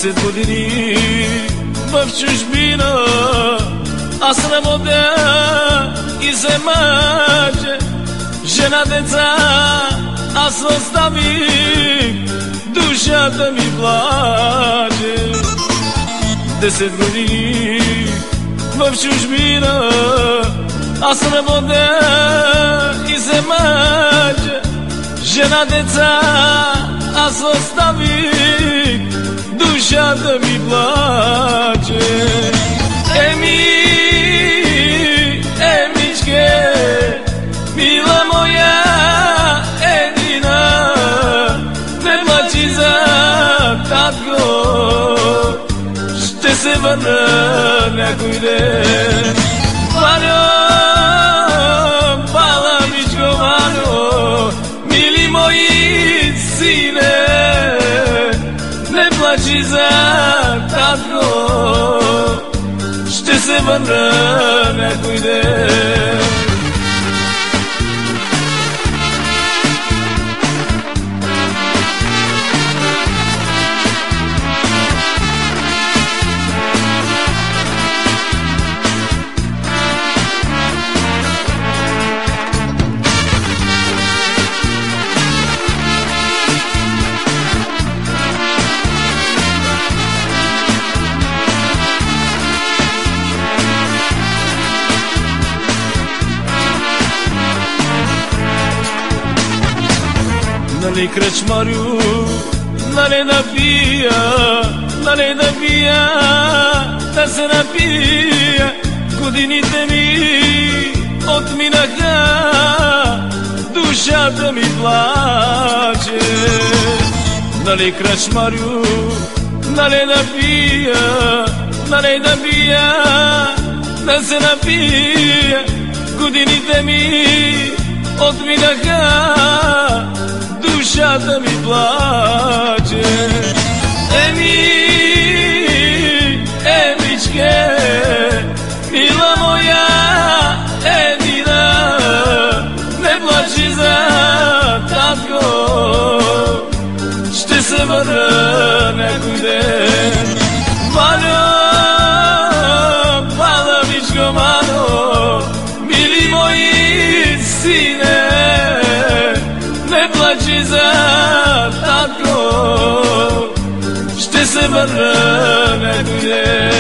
10 години в чужбина аз работя и се мъча. Жена, деца аз оставих, душата ми плаче. 10 години в чужбина аз работя и се мъча. Жена, деца аз оставих, душата ми плаче. Емичке, мила моя едина, не плачи за татко, ще се върна някой ден. Ваньо, баламичко Ваньо, мили мои сине, не плачи за татко, ще се върна някой ден. Нали кръчмарю, нали да пия, да се напия. Годините ми отминаха, душата ми плаче. Нали кръчмарю, нали да пия, да се напия. Годините ми отминаха, душата ми плаче. Емичке, мила моя едина, не плачи за татко, ще се върна някой ден. Ваньо, баламичко Ваньо, мили мои сине, не плачи за татко, ще се върна някой ден.